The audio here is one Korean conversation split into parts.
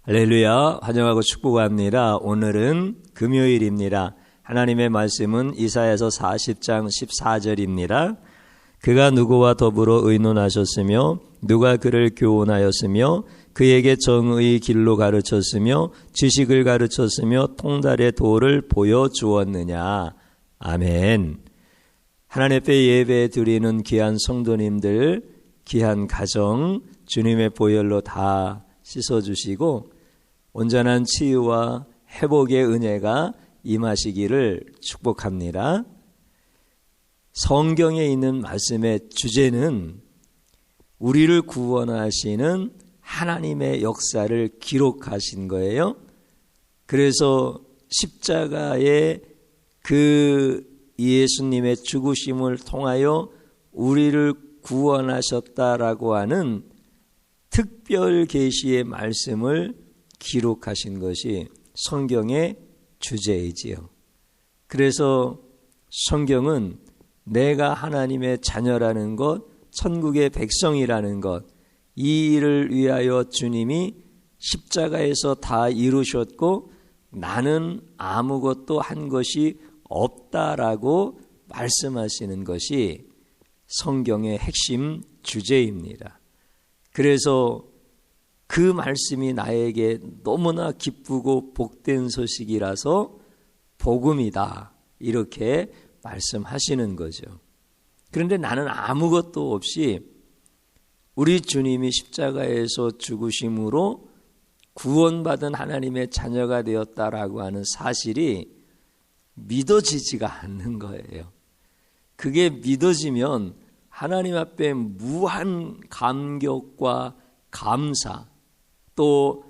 할렐루야, 환영하고 축복합니다. 오늘은 금요일입니다. 하나님의 말씀은 이사야서 40장 14절입니다. 그가 누구와 더불어 의논하셨으며 누가 그를 교훈하였으며 그에게 정의 길로 가르쳤으며 지식을 가르쳤으며 통달의 도를 보여주었느냐. 아멘. 하나님 앞에 예배 드리는 귀한 성도님들, 귀한 가정 주님의 보혈로 다 씻어주시고 온전한 치유와 회복의 은혜가 임하시기를 축복합니다. 성경에 있는 말씀의 주제는 우리를 구원하시는 하나님의 역사를 기록하신 거예요. 그래서 십자가의 그 예수님의 죽으심을 통하여 우리를 구원하셨다라고 하는 특별 계시의 말씀을 기록하신 것이 성경의 주제이지요. 그래서 성경은 내가 하나님의 자녀라는 것, 천국의 백성이라는 것, 이 일을 위하여 주님이 십자가에서 다 이루셨고 나는 아무것도 한 것이 없다라고 말씀하시는 것이 성경의 핵심 주제입니다. 그래서 그 말씀이 나에게 너무나 기쁘고 복된 소식이라서 복음이다, 이렇게 말씀하시는 거죠. 그런데 나는 아무것도 없이 우리 주님이 십자가에서 죽으심으로 구원받은 하나님의 자녀가 되었다라고 하는 사실이 믿어지지가 않는 거예요. 그게 믿어지면 하나님 앞에 무한 감격과 감사, 또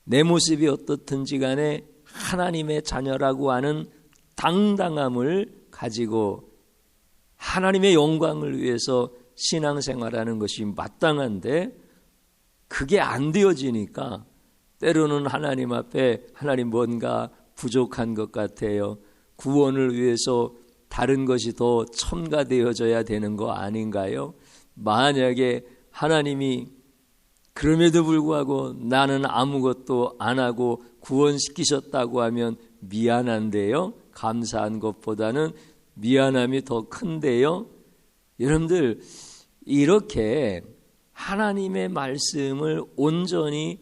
내 모습이 어떻든지 간에 하나님의 자녀라고 하는 당당함을 가지고 하나님의 영광을 위해서 신앙생활하는 것이 마땅한데 그게 안 되어지니까 때로는 하나님 앞에 하나님 뭔가 부족한 것 같아요. 구원을 위해서 다른 것이 더 첨가되어져야 되는 거 아닌가요? 만약에 하나님이 그럼에도 불구하고 나는 아무것도 안 하고 구원시키셨다고 하면 미안한데요. 감사한 것보다는 미안함이 더 큰데요. 여러분들, 이렇게 하나님의 말씀을 온전히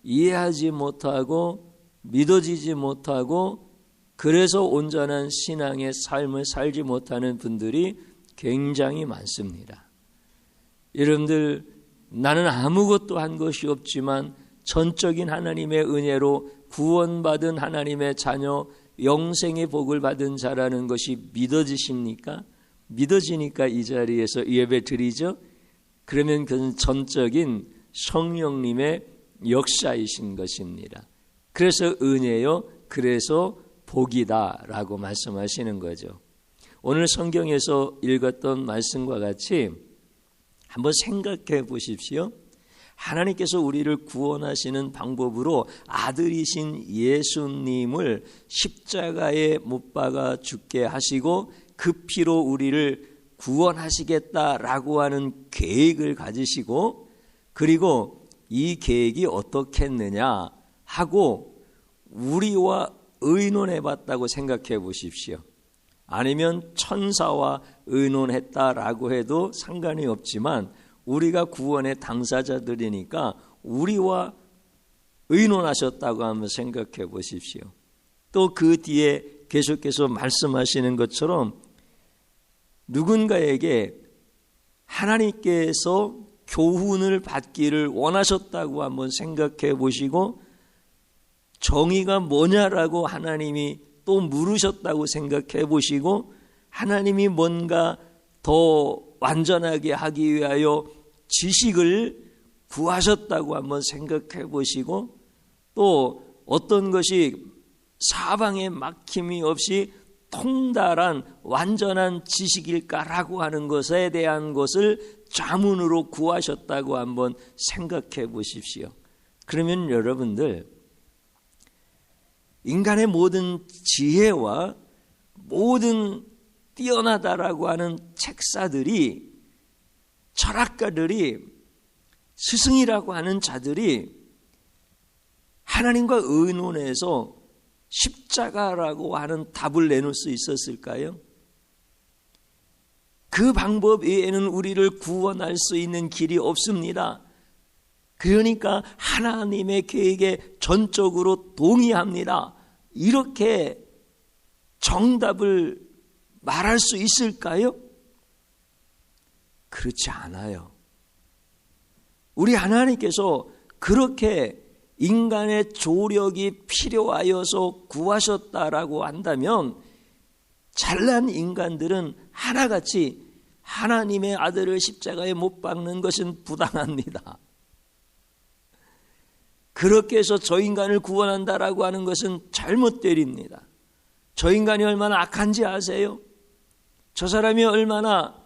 이해하지 못하고 믿어지지 못하고 그래서 온전한 신앙의 삶을 살지 못하는 분들이 굉장히 많습니다. 여러분들, 나는 아무것도 한 것이 없지만 전적인 하나님의 은혜로 구원받은 하나님의 자녀, 영생의 복을 받은 자라는 것이 믿어지십니까? 믿어지니까 이 자리에서 예배 드리죠? 그러면 그건 전적인 성령님의 역사이신 것입니다. 그래서 은혜요, 그래서 복이다라고 말씀하시는 거죠. 오늘 성경에서 읽었던 말씀과 같이 한번 생각해 보십시오. 하나님께서 우리를 구원하시는 방법으로 아들이신 예수님을 십자가에 못 박아 죽게 하시고 그 피로 우리를 구원하시겠다라고 하는 계획을 가지시고, 그리고 이 계획이 어떻겠느냐 하고 우리와 의논해 봤다고 생각해 보십시오. 아니면 천사와 의논했다라고 해도 상관이 없지만 우리가 구원의 당사자들이니까 우리와 의논하셨다고 한번 생각해 보십시오. 또 그 뒤에 계속해서 말씀하시는 것처럼 누군가에게 하나님께서 교훈을 받기를 원하셨다고 한번 생각해 보시고 정의가 뭐냐라고 하나님이 또 물으셨다고 생각해 보시고 하나님이 뭔가 더 완전하게 하기 위하여 지식을 구하셨다고 한번 생각해 보시고 또 어떤 것이 사방에 막힘이 없이 통달한 완전한 지식일까라고 하는 것에 대한 것을 자문으로 구하셨다고 한번 생각해 보십시오. 그러면 여러분들 인간의 모든 지혜와 모든 뛰어나다라고 하는 책사들이 철학가들이 스승이라고 하는 자들이 하나님과 의논해서 십자가라고 하는 답을 내놓을 수 있었을까요? 그 방법 외에는 우리를 구원할 수 있는 길이 없습니다. 그러니까 하나님의 계획에 전적으로 동의합니다. 이렇게 정답을 말할 수 있을까요? 그렇지 않아요. 우리 하나님께서 그렇게 인간의 조력이 필요하여서 구하셨다라고 한다면 잘난 인간들은 하나같이 하나님의 아들을 십자가에 못 박는 것은 부당합니다. 그렇게 해서 저 인간을 구원한다라고 하는 것은 잘못되립니다. 저 인간이 얼마나 악한지 아세요? 저 사람이 얼마나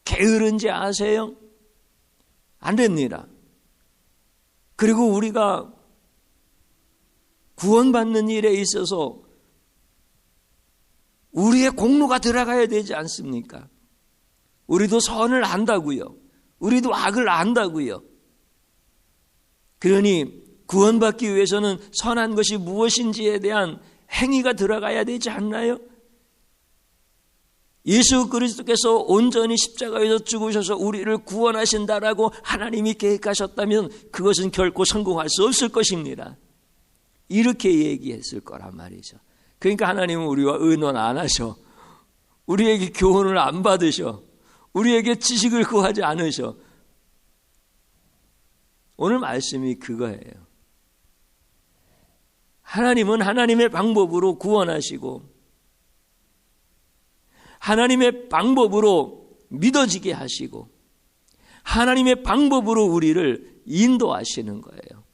게으른지 아세요? 안 됩니다. 그리고 우리가 구원받는 일에 있어서 우리의 공로가 들어가야 되지 않습니까? 우리도 선을 안다고요. 우리도 악을 안다고요. 그러니 구원받기 위해서는 선한 것이 무엇인지에 대한 행위가 들어가야 되지 않나요? 예수 그리스도께서 온전히 십자가에서 죽으셔서 우리를 구원하신다라고 하나님이 계획하셨다면 그것은 결코 성공할 수 없을 것입니다. 이렇게 얘기했을 거란 말이죠. 그러니까 하나님은 우리와 의논 안 하셔. 우리에게 교훈을 안 받으셔. 우리에게 지식을 구하지 않으셔. 오늘 말씀이 그거예요. 하나님은 하나님의 방법으로 구원하시고 하나님의 방법으로 믿어지게 하시고 하나님의 방법으로 우리를 인도하시는 거예요.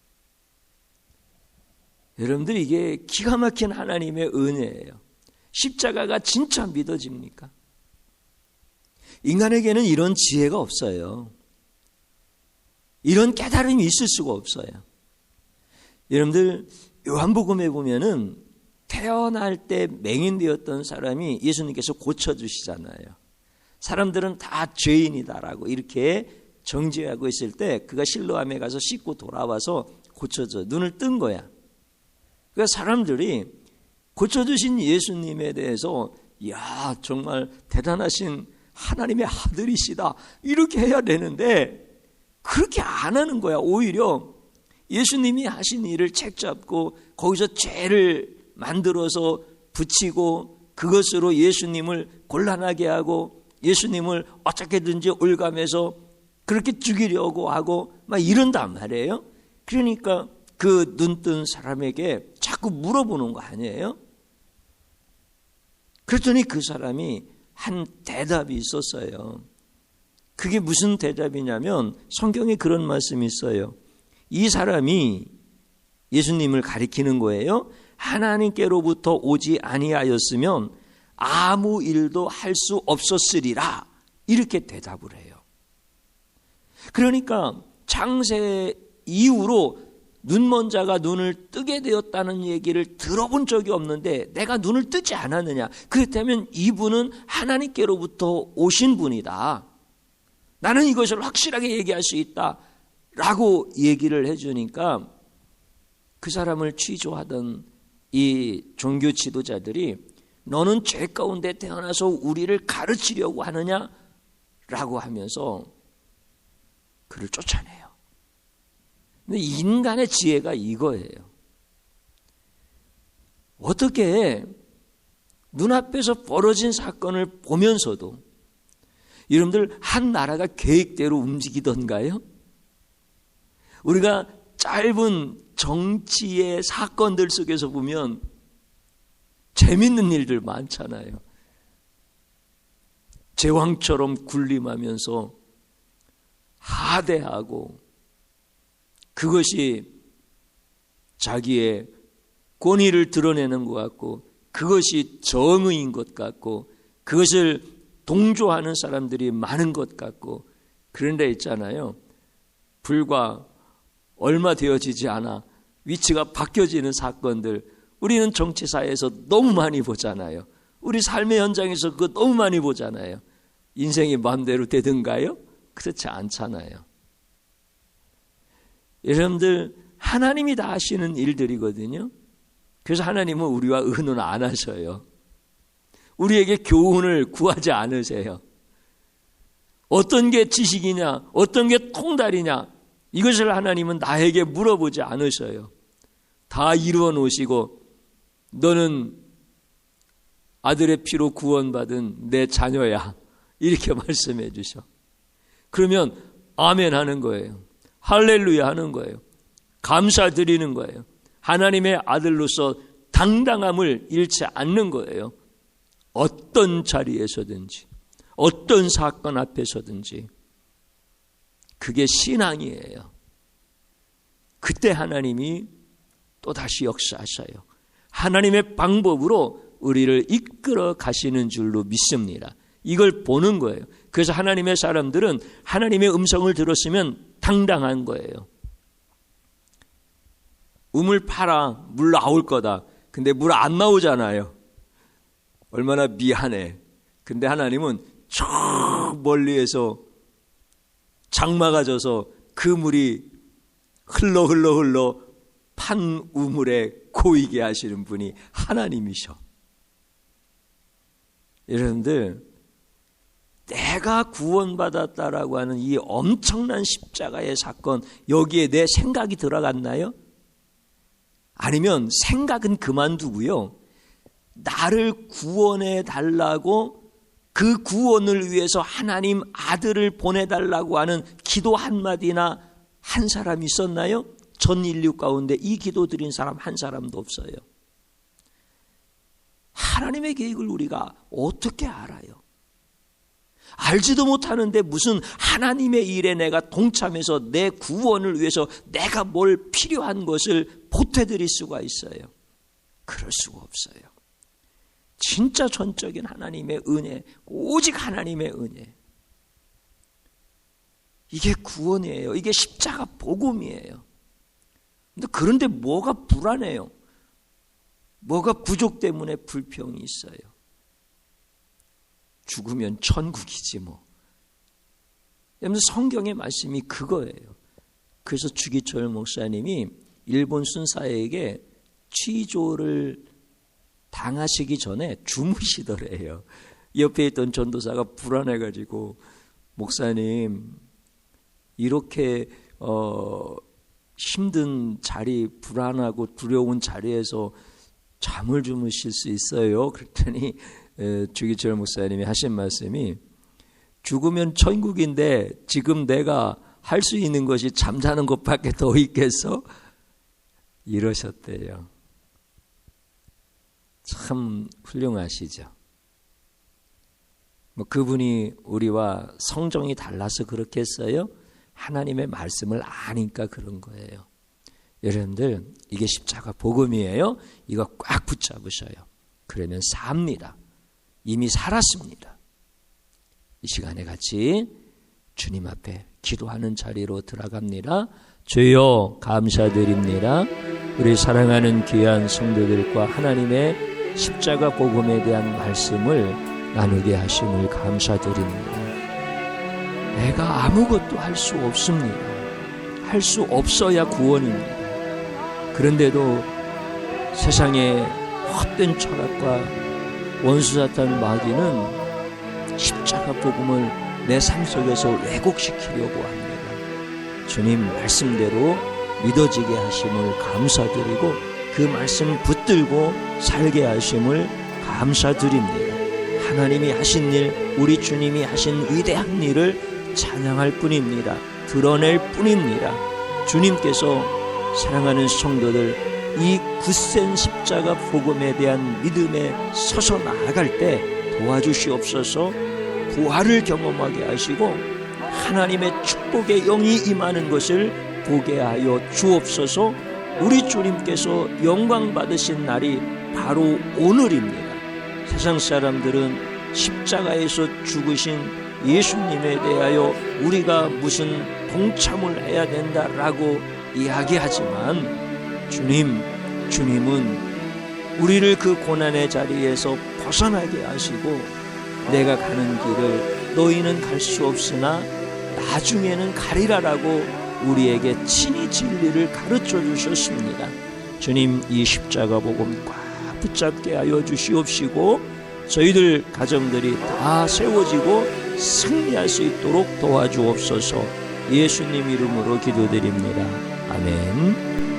여러분들 이게 기가 막힌 하나님의 은혜예요. 십자가가 진짜 믿어집니까? 인간에게는 이런 지혜가 없어요. 이런 깨달음이 있을 수가 없어요. 여러분들 요한복음에 보면은 태어날 때 맹인되었던 사람이 예수님께서 고쳐주시잖아요. 사람들은 다 죄인이다라고 이렇게 정죄하고 있을 때 그가 실로암에 가서 씻고 돌아와서 고쳐져 눈을 뜬 거야. 그러니까 사람들이 고쳐주신 예수님에 대해서 야 정말 대단하신 하나님의 아들이시다 이렇게 해야 되는데 그렇게 안 하는 거야. 오히려 예수님이 하신 일을 책잡고 거기서 죄를 만들어서 붙이고 그것으로 예수님을 곤란하게 하고 예수님을 어떻게든지 올감해서 그렇게 죽이려고 하고 막 이런단 말이에요. 그러니까 그 눈뜬 사람에게 자꾸 물어보는 거 아니에요? 그랬더니 그 사람이 한 대답이 있었어요. 그게 무슨 대답이냐면 성경에 그런 말씀이 있어요. 이 사람이 예수님을 가리키는 거예요. 하나님께로부터 오지 아니하였으면 아무 일도 할 수 없었으리라 이렇게 대답을 해요. 그러니까 창세 이후로 눈먼 자가 눈을 뜨게 되었다는 얘기를 들어본 적이 없는데 내가 눈을 뜨지 않았느냐? 그렇다면 이분은 하나님께로부터 오신 분이다. 나는 이것을 확실하게 얘기할 수 있다 라고 얘기를 해주니까 그 사람을 취조하던 이 종교 지도자들이 너는 죄 가운데 태어나서 우리를 가르치려고 하느냐라고 하면서 그를 쫓아내요. 근데 인간의 지혜가 이거예요. 어떻게 눈앞에서 벌어진 사건을 보면서도 여러분들 한 나라가 계획대로 움직이던가요? 우리가 짧은 정치의 사건들 속에서 보면 재밌는 일들 많잖아요. 제왕처럼 군림하면서 하대하고 그것이 자기의 권위를 드러내는 것 같고 그것이 정의인 것 같고 그것을 동조하는 사람들이 많은 것 같고 그런데 있잖아요. 불과 얼마 되어지지 않아 위치가 바뀌어지는 사건들 우리는 정치사에서 너무 많이 보잖아요. 우리 삶의 현장에서 그거 너무 많이 보잖아요. 인생이 마음대로 되든가요? 그렇지 않잖아요. 여러분들 하나님이 다 하시는 일들이거든요. 그래서 하나님은 우리와 의논 안 하셔요. 우리에게 교훈을 구하지 않으세요. 어떤 게 지식이냐 어떤 게 통달이냐 이것을 하나님은 나에게 물어보지 않으셔요. 다 이루어 놓으시고 너는 아들의 피로 구원받은 내 자녀야 이렇게 말씀해 주셔. 그러면 아멘 하는 거예요. 할렐루야 하는 거예요. 감사드리는 거예요. 하나님의 아들로서 당당함을 잃지 않는 거예요. 어떤 자리에서든지 어떤 사건 앞에서든지 그게 신앙이에요. 그때 하나님이 또다시 역사하셔요. 하나님의 방법으로 우리를 이끌어 가시는 줄로 믿습니다. 이걸 보는 거예요. 그래서 하나님의 사람들은 하나님의 음성을 들었으면 당당한 거예요. 우물 파라, 물 나올 거다. 근데 물 안 나오잖아요. 얼마나 미안해. 근데 하나님은 저 멀리에서 장마가 져서 그 물이 흘러 판 우물에 고이게 하시는 분이 하나님이셔. 여러분들 내가 구원받았다라고 하는 이 엄청난 십자가의 사건 여기에 내 생각이 들어갔나요? 아니면 생각은 그만두고요. 나를 구원해 달라고 그 구원을 위해서 하나님 아들을 보내달라고 하는 기도 한마디나 한 사람이 있었나요? 전 인류 가운데 이 기도 드린 사람 한 사람도 없어요. 하나님의 계획을 우리가 어떻게 알아요? 알지도 못하는데 무슨 하나님의 일에 내가 동참해서 내 구원을 위해서 내가 뭘 필요한 것을 보태드릴 수가 있어요? 그럴 수가 없어요. 진짜 전적인 하나님의 은혜, 오직 하나님의 은혜. 이게 구원이에요. 이게 십자가 복음이에요. 그런데 뭐가 불안해요? 뭐가 부족 때문에 불평이 있어요? 죽으면 천국이지 뭐. 여러분 성경의 말씀이 그거예요. 그래서 주기철 목사님이 일본 순사에게 취조를 당하시기 전에 주무시더래요. 옆에 있던 전도사가 불안해가지고 목사님 이렇게 힘든 자리, 불안하고 두려운 자리에서 잠을 주무실 수 있어요? 그랬더니 주기철 목사님이 하신 말씀이 죽으면 천국인데 지금 내가 할 수 있는 것이 잠자는 것밖에 더 있겠어? 이러셨대요. 참 훌륭하시죠. 뭐 그분이 우리와 성정이 달라서 그렇겠어요? 하나님의 말씀을 아니까 그런 거예요. 여러분들 이게 십자가 복음이에요. 이거 꽉 붙잡으셔요. 그러면 삽니다. 이미 살았습니다. 이 시간에 같이 주님 앞에 기도하는 자리로 들어갑니다. 주여 감사드립니다. 우리 사랑하는 귀한 성도들과 하나님의 십자가 복음에 대한 말씀을 나누게 하심을 감사드립니다. 내가 아무것도 할 수 없습니다. 할 수 없어야 구원입니다. 그런데도 세상의 헛된 철학과 원수 사탄 마귀는 십자가 복음을 내 삶 속에서 왜곡시키려고 합니다. 주님 말씀대로 믿어지게 하심을 감사드리고 그 말씀 붙들고 살게 하심을 감사드립니다. 하나님이 하신 일, 우리 주님이 하신 위대한 일을 찬양할 뿐입니다. 드러낼 뿐입니다. 주님께서 사랑하는 성도들, 이 굳센 십자가 복음에 대한 믿음에 서서 나아갈 때 도와주시옵소서. 부활을 경험하게 하시고 하나님의 축복의 영이 임하는 것을 보게 하여 주옵소서. 우리 주님께서 영광 받으신 날이 바로 오늘입니다. 세상 사람들은 십자가에서 죽으신 예수님에 대하여 우리가 무슨 동참을 해야 된다라고 이야기하지만 주님은 우리를 그 고난의 자리에서 벗어나게 하시고 내가 가는 길을 너희는 갈 수 없으나 나중에는 가리라라고 우리에게 친히 진리를 가르쳐 주셨습니다. 주님, 이 십자가 복음 꽉 붙잡게 하여 주시옵시고 저희들 가정들이 다 세워지고 승리할 수 있도록 도와주옵소서. 예수님 이름으로 기도드립니다. 아멘.